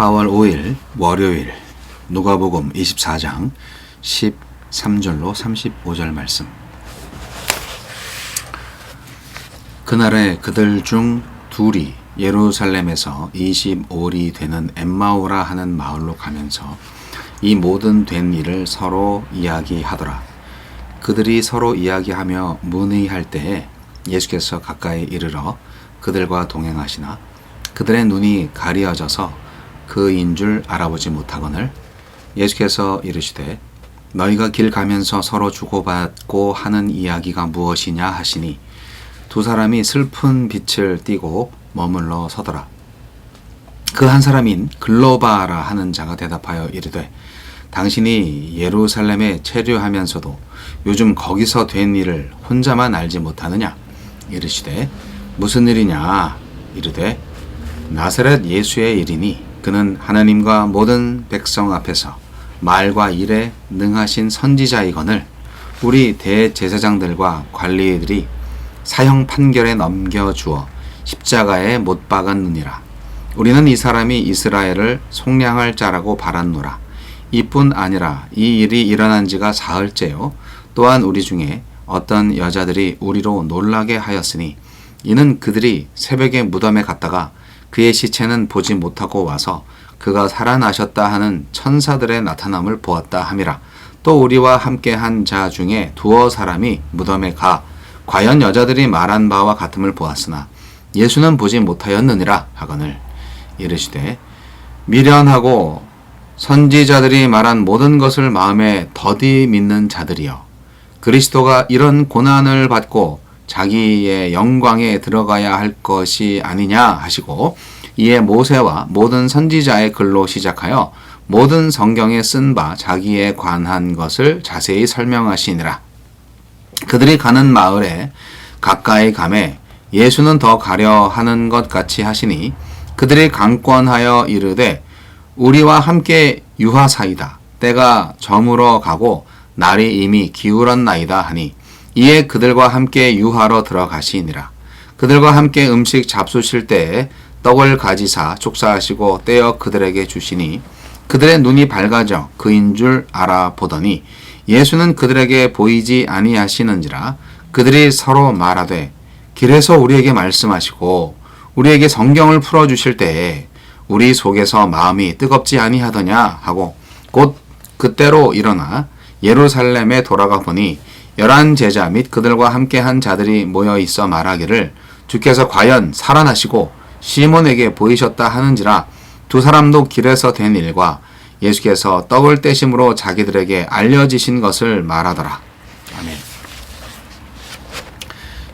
4월 5일 월요일 누가복음 24장 13절로 35절 말씀. 그날에 그들 중 둘이 예루살렘에서 25里되는 엠마오라 하는 마을로 가면서 이 모든 된 일을 서로 이야기하더라. 그들이 서로 이야기하며 문의할 때에 예수께서 가까이 이르러 그들과 동행하시나 그들의 눈이 가리어져서 그인 줄 알아보지 못하거늘 예수께서 이르시되 너희가 길 가면서 서로 주고받고 하는 이야기가 무엇이냐 하시니 두 사람이 슬픈 빛을 띠고 머물러 서더라. 그 한 사람인 글로바라 하는 자가 대답하여 이르되 당신이 예루살렘에 체류하면서도 요즘 거기서 된 일을 혼자만 알지 못하느냐? 이르시되 무슨 일이냐? 이르되 나사렛 예수의 일이니 그는 하나님과 모든 백성 앞에서 말과 일에 능하신 선지자이거늘 우리 대제사장들과 관리들이 사형 판결에 넘겨주어 십자가에 못 박았느니라. 우리는 이 사람이 이스라엘을 속량할 자라고 바랐노라. 이뿐 아니라 이 일이 일어난 지가 사흘째요. 또한 우리 중에 어떤 여자들이 우리로 놀라게 하였으니 이는 그들이 새벽에 무덤에 갔다가 그의 시체는 보지 못하고 와서 그가 살아나셨다 하는 천사들의 나타남을 보았다 함이라. 또 우리와 함께 한 자 중에 두어 사람이 무덤에 가 과연 여자들이 말한 바와 같음을 보았으나 예수는 보지 못하였느니라 하거늘 이르시되 미련하고 선지자들이 말한 모든 것을 마음에 더디 믿는 자들이여 그리스도가 이런 고난을 받고 자기의 영광에 들어가야 할 것이 아니냐 하시고 이에 모세와 모든 선지자의 글로 시작하여 모든 성경에 쓴 바 자기에 관한 것을 자세히 설명하시니라. 그들이 가는 마을에 가까이 가매 예수는 더 가려 하는 것 같이 하시니 그들이 강권하여 이르되 우리와 함께 유하사이다. 때가 저물어 가고 날이 이미 기울었나이다 하니 이에 그들과 함께 유하러 들어가시니라. 그들과 함께 음식 잡수실 때에 떡을 가지사 축사하시고 떼어 그들에게 주시니 그들의 눈이 밝아져 그인 줄 알아보더니 예수는 그들에게 보이지 아니하시는지라. 그들이 서로 말하되 길에서 우리에게 말씀하시고 우리에게 성경을 풀어주실 때에 우리 속에서 마음이 뜨겁지 아니하더냐 하고 곧 그때로 일어나 예루살렘에 돌아가 보니 11 제자 및 그들과 함께 한 자들이 모여 있어 말하기를 주께서 과연 살아나시고 시몬에게 보이셨다 하는지라. 두 사람도 길에서 된 일과 예수께서 떡을 떼심으로 자기들에게 알려지신 것을 말하더라. 아멘.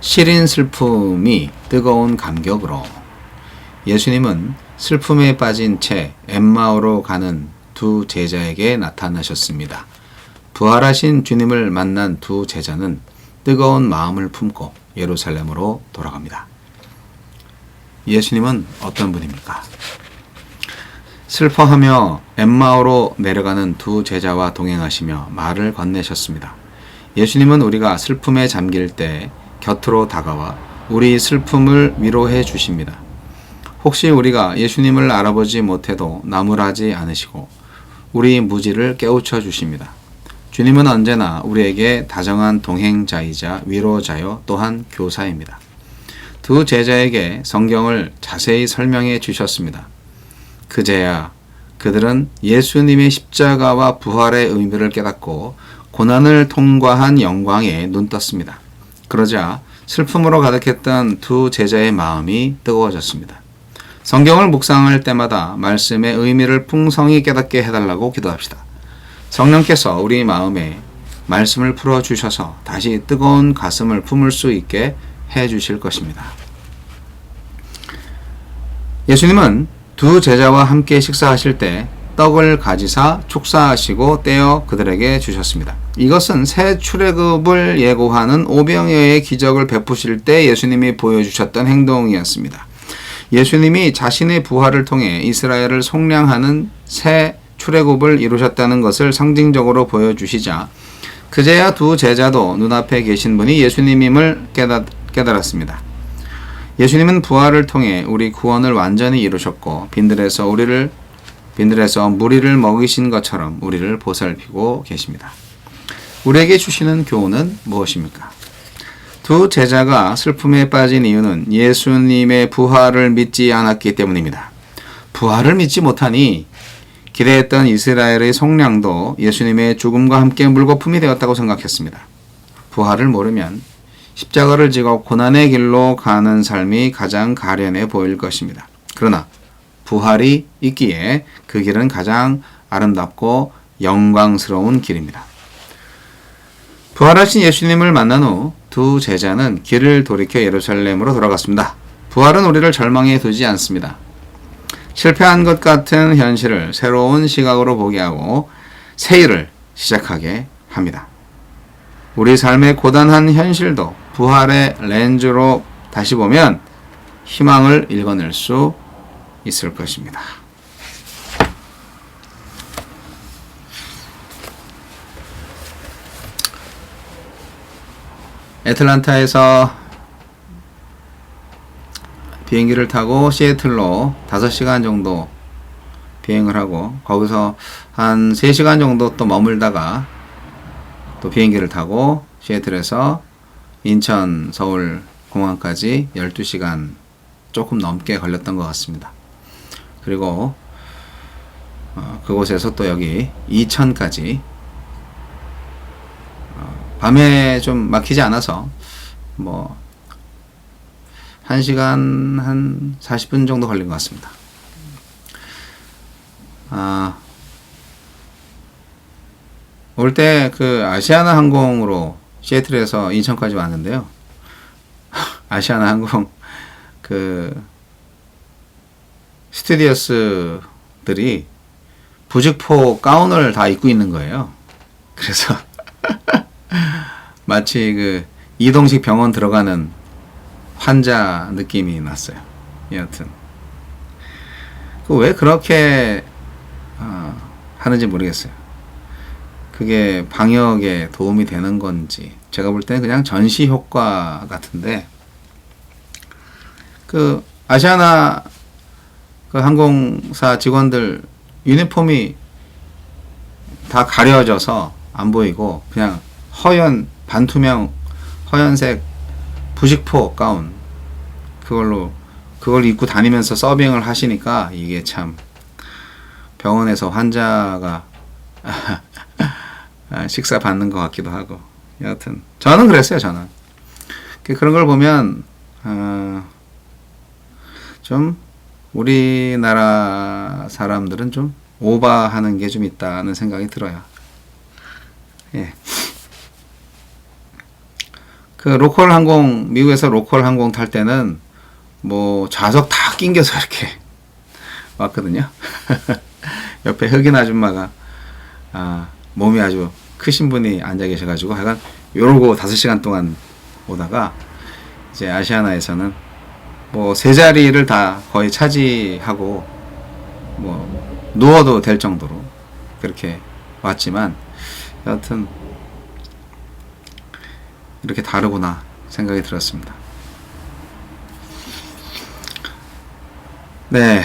시린 슬픔이 뜨거운 감격으로 예수님은 슬픔에 빠진 채 엠마오로 가는 두 제자에게 나타나셨습니다. 부활하신 주님을 만난 두 제자는 뜨거운 마음을 품고 예루살렘으로 돌아갑니다. 예수님은 어떤 분입니까? 슬퍼하며 엠마오로 내려가는 두 제자와 동행하시며 말을 건네셨습니다. 예수님은 우리가 슬픔에 잠길 때 곁으로 다가와 우리 슬픔을 위로해 주십니다. 혹시 우리가 예수님을 알아보지 못해도 나무라지 않으시고 우리 무지를 깨우쳐 주십니다. 주님은 언제나 우리에게 다정한 동행자이자 위로자요 또한 교사입니다. 두 제자에게 성경을 자세히 설명해 주셨습니다. 그제야 그들은 예수님의 십자가와 부활의 의미를 깨닫고 고난을 통과한 영광에 눈떴습니다. 그러자 슬픔으로 가득했던 두 제자의 마음이 뜨거워졌습니다. 성경을 묵상할 때마다 말씀의 의미를 풍성히 깨닫게 해달라고 기도합시다. 성령께서 우리 마음에 말씀을 풀어주셔서 다시 뜨거운 가슴을 품을 수 있게 해주실 것입니다. 예수님은 두 제자와 함께 식사하실 때 떡을 가지사 축사하시고 떼어 그들에게 주셨습니다. 이것은 새 출애굽을 예고하는 오병이어의 기적을 베푸실 때 예수님이 보여주셨던 행동이었습니다. 예수님이 자신의 부활을 통해 이스라엘을 속량하는 새 출애굽을 이루셨다는 것을 상징적으로 보여주시자 그제야 두 제자도 눈앞에 계신 분이 예수님임을 깨달았습니다. 예수님은 부활을 통해 우리 구원을 완전히 이루셨고 빈들에서 우리를 비늘에서 무리를 먹이신 것처럼 우리를 보살피고 계십니다. 우리에게 주시는 교훈은 무엇입니까? 두 제자가 슬픔에 빠진 이유는 예수님의 부활을 믿지 않았기 때문입니다. 부활을 믿지 못하니 기대했던 이스라엘의 속량도 예수님의 죽음과 함께 물거품이 되었다고 생각했습니다. 부활을 모르면 십자가를 지고 고난의 길로 가는 삶이 가장 가련해 보일 것입니다. 그러나 부활이 있기에 그 길은 가장 아름답고 영광스러운 길입니다. 부활하신 예수님을 만난 후 두 제자는 길을 돌이켜 예루살렘으로 돌아갔습니다. 부활은 우리를 절망에 두지 않습니다. 실패한 것 같은 현실을 새로운 시각으로 보게 하고 새 일을 시작하게 합니다. 우리 삶의 고단한 현실도 부활의 렌즈로 다시 보면 희망을 읽어낼 수 있을 것입니다. 애틀란타에서 비행기를 타고 시애틀로 5시간 정도 비행을 하고 거기서 한 3시간 정도 또 머물다가 또 비행기를 타고 시애틀에서 인천 서울 공항까지 12시간 조금 넘게 걸렸던 것 같습니다. 그리고 그곳에서 또 여기 이천까지 밤에 좀 막히지 않아서 뭐 1시간 한 40분 정도 걸린 것 같습니다. 올 때 그 아시아나 항공으로 시애틀에서 인천까지 왔는데요. 아시아나 항공 그 스튜디오스들이 부직포 가운을 다 입고 있는 거예요. 그래서 마치 그 이동식 병원 들어가는 환자 느낌이 났어요. 여하튼 왜 그렇게 하는지 모르겠어요. 그게 방역에 도움이 되는 건지 제가 볼 때는 그냥 전시 효과 같은데 그 아시아나 그 항공사 직원들 유니폼이 다 가려져서 안 보이고 그냥 허연 반투명 허연색 부직포 가운 그걸 입고 다니면서 서빙을 하시니까 이게 참 병원에서 환자가 식사 받는 것 같기도 하고 여하튼 저는 그랬어요. 저는 그런 걸 보면 좀 우리나라 사람들은 좀 오바하는 게 좀 있다는 생각이 들어요. 예. 그 로컬 항공 미국에서 로컬 항공 탈 때는 뭐 좌석 다 낑겨서 이렇게 왔거든요. 옆에 흑인 아줌마가 몸이 아주 크신 분이 앉아 계셔가지고 하여간 요러고 5시간 동안 오다가 이제 아시아나에서는 뭐 세 자리를 다 거의 차지하고 뭐 누워도 될 정도로 그렇게 왔지만 여하튼 이렇게 다르구나 생각이 들었습니다. 네.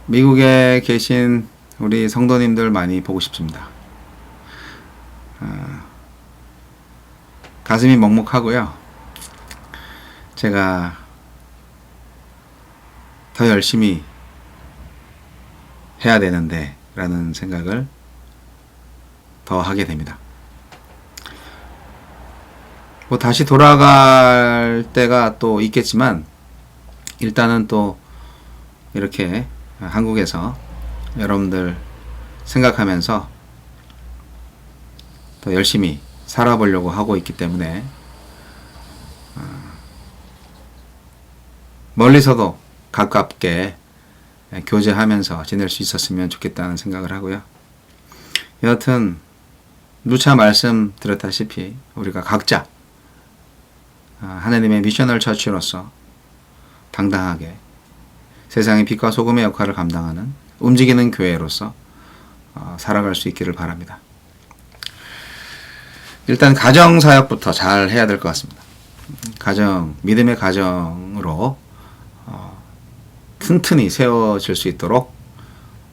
미국에 계신 우리 성도님들 많이 보고 싶습니다. 가슴이 먹먹하고요. 제가 더 열심히 해야 되는데 라는 생각을 더 하게 됩니다. 뭐 다시 돌아갈 때가 또 있겠지만 일단은 또 이렇게 한국에서 여러분들 생각하면서 더 열심히 살아보려고 하고 있기 때문에 멀리서도 가깝게 교제하면서 지낼 수 있었으면 좋겠다는 생각을 하고요. 여하튼 누차 말씀드렸다시피 우리가 각자 하나님의 미셔널 처치로서 당당하게 세상의 빛과 소금의 역할을 감당하는 움직이는 교회로서 살아갈 수 있기를 바랍니다. 일단 가정사역부터 잘 해야 될 것 같습니다. 믿음의 가정으로 튼튼히 세워질 수 있도록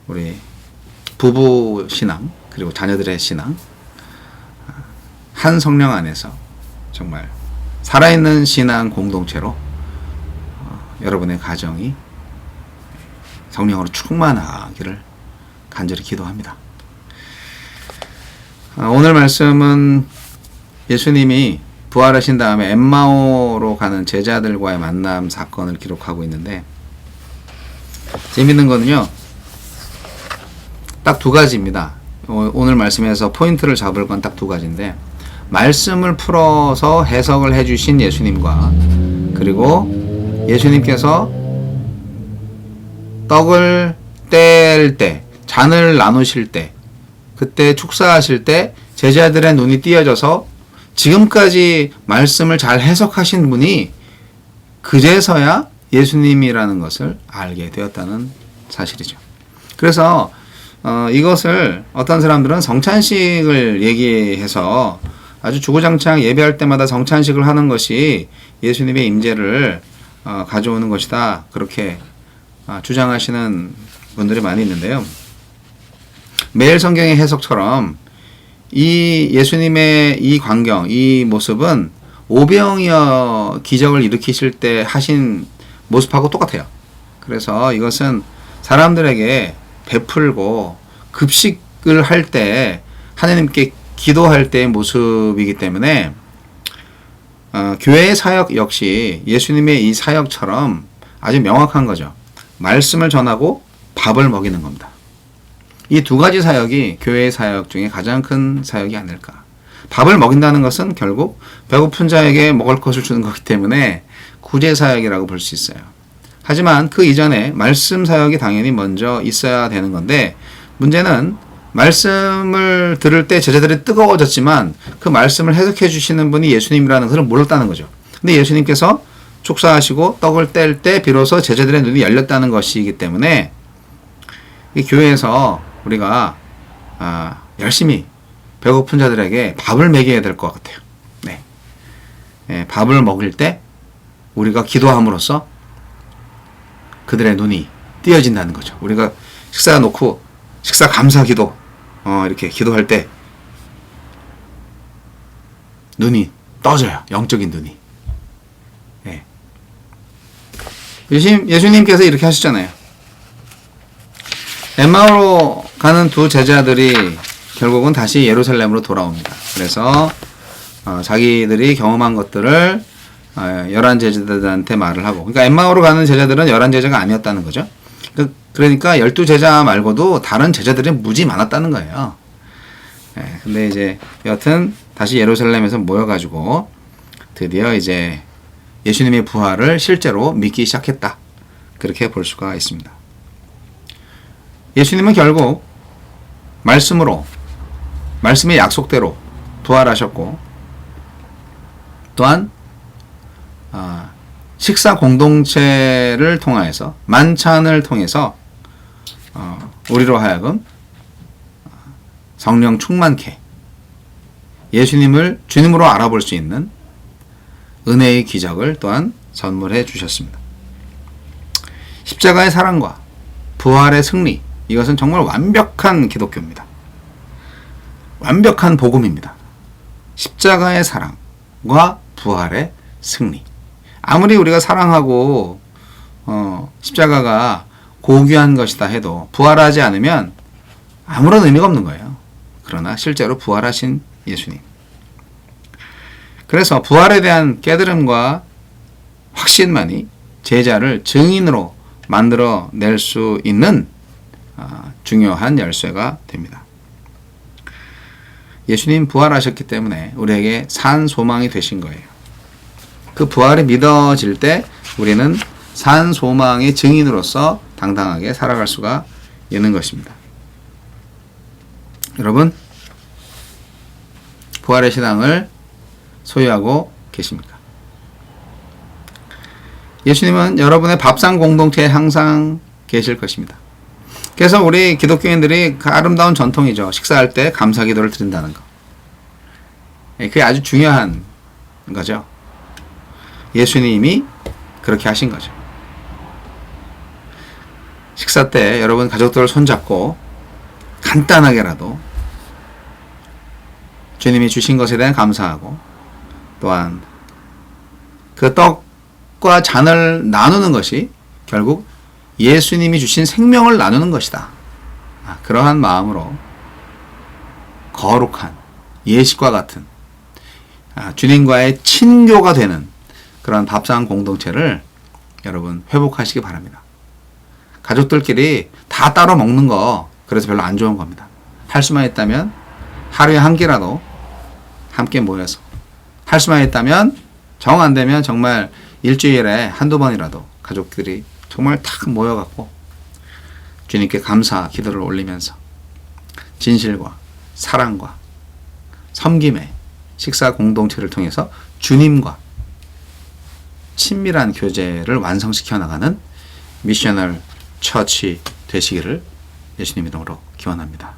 우리 부부 신앙 그리고 자녀들의 신앙 한 성령 안에서 정말 살아있는 신앙 공동체로 여러분의 가정이 성령으로 충만하기를 간절히 기도합니다. 오늘 말씀은 예수님이 부활하신 다음에 엠마오로 가는 제자들과의 만남 사건을 기록하고 있는데 재밌는 거는요. 딱 두 가지입니다. 오늘 말씀에서 포인트를 잡을 건 딱 두 가지인데 말씀을 풀어서 해석을 해주신 예수님과 그리고 예수님께서 떡을 뗄 때, 잔을 나누실 때, 그때 축사하실 때 제자들의 눈이 띄어져서 지금까지 말씀을 잘 해석하신 분이 그제서야 예수님이라는 것을 알게 되었다는 사실이죠. 그래서 이것을 어떤 사람들은 성찬식을 얘기해서 아주 주구장창 예배할 때마다 성찬식을 하는 것이 예수님의 임재를 가져오는 것이다. 그렇게 주장하시는 분들이 많이 있는데요. 매일 성경의 해석처럼 이 예수님의 이 광경, 이 모습은 오병이어 기적을 일으키실 때 하신 모습하고 똑같아요. 그래서 이것은 사람들에게 베풀고 급식을 할 때 하나님께 기도할 때의 모습이기 때문에 교회의 사역 역시 예수님의 이 사역처럼 아주 명확한 거죠. 말씀을 전하고 밥을 먹이는 겁니다. 이 두 가지 사역이 교회의 사역 중에 가장 큰 사역이 아닐까. 밥을 먹인다는 것은 결국 배고픈 자에게 먹을 것을 주는 거기 때문에 구제 사역이라고 볼 수 있어요. 하지만 그 이전에 말씀 사역이 당연히 먼저 있어야 되는 건데 문제는 말씀을 들을 때 제자들이 뜨거워졌지만 그 말씀을 해석해 주시는 분이 예수님이라는 것을 몰랐다는 거죠. 근데 예수님께서 축사하시고 떡을 뗄 때 비로소 제자들의 눈이 열렸다는 것이기 때문에 이 교회에서 우리가 열심히 배고픈 자들에게 밥을 먹여야 될 것 같아요. 네. 밥을 먹일 때 우리가 기도함으로써 그들의 눈이 띄어진다는 거죠. 우리가 식사 놓고 식사 감사 기도 이렇게 기도할 때 눈이 떠져요. 영적인 눈이. 네. 예수님께서 이렇게 하시잖아요. 엠마오로 가는 두 제자들이 결국은 다시 예루살렘으로 돌아옵니다. 그래서 자기들이 경험한 것들을 11 제자들한테 말을 하고, 그러니까 엠마오로 가는 제자들은 11 제자가 아니었다는 거죠. 그러니까 12 제자 말고도 다른 제자들이 무지 많았다는 거예요. 근데 이제 여튼 다시 예루살렘에서 모여가지고 드디어 이제 예수님의 부활을 실제로 믿기 시작했다. 그렇게 볼 수가 있습니다. 예수님은 결국 말씀의 약속대로 부활하셨고, 또한 식사 공동체를 통해서 만찬을 통해서 우리로 하여금 성령 충만케 예수님을 주님으로 알아볼 수 있는 은혜의 기적을 또한 선물해 주셨습니다. 십자가의 사랑과 부활의 승리, 이것은 정말 완벽한 기독교입니다. 완벽한 복음입니다. 십자가의 사랑과 부활의 승리. 아무리 우리가 사랑하고 십자가가 고귀한 것이다 해도 부활하지 않으면 아무런 의미가 없는 거예요. 그러나 실제로 부활하신 예수님. 그래서 부활에 대한 깨달음과 확신만이 제자를 증인으로 만들어낼 수 있는 중요한 열쇠가 됩니다. 예수님 부활하셨기 때문에 우리에게 산 소망이 되신 거예요. 그 부활이 믿어질 때 우리는 산 소망의 증인으로서 당당하게 살아갈 수가 있는 것입니다. 여러분, 부활의 신앙을 소유하고 계십니까? 예수님은 여러분의 밥상 공동체에 항상 계실 것입니다. 그래서 우리 기독교인들이 그 아름다운 전통이죠. 식사할 때 감사 기도를 드린다는 거. 그게 아주 중요한 거죠. 예수님이 그렇게 하신 거죠. 식사 때 여러분 가족들 손잡고 간단하게라도 주님이 주신 것에 대한 감사하고 또한 그 떡과 잔을 나누는 것이 결국 예수님이 주신 생명을 나누는 것이다. 그러한 마음으로 거룩한 예식과 같은 주님과의 친교가 되는 그런 밥상 공동체를 여러분 회복하시기 바랍니다. 가족들끼리 다 따로 먹는 거 그래서 별로 안 좋은 겁니다. 할 수만 있다면 하루에 한 끼라도 함께 모여서, 할 수만 있다면 정 안 되면 정말 일주일에 한두 번이라도 가족들이 정말 탁 모여갖고 주님께 감사 기도를 올리면서 진실과 사랑과 섬김의 식사 공동체를 통해서 주님과 친밀한 교제를 완성시켜 나가는 미셔널 처치 되시기를 예수님 이름으로 기원합니다.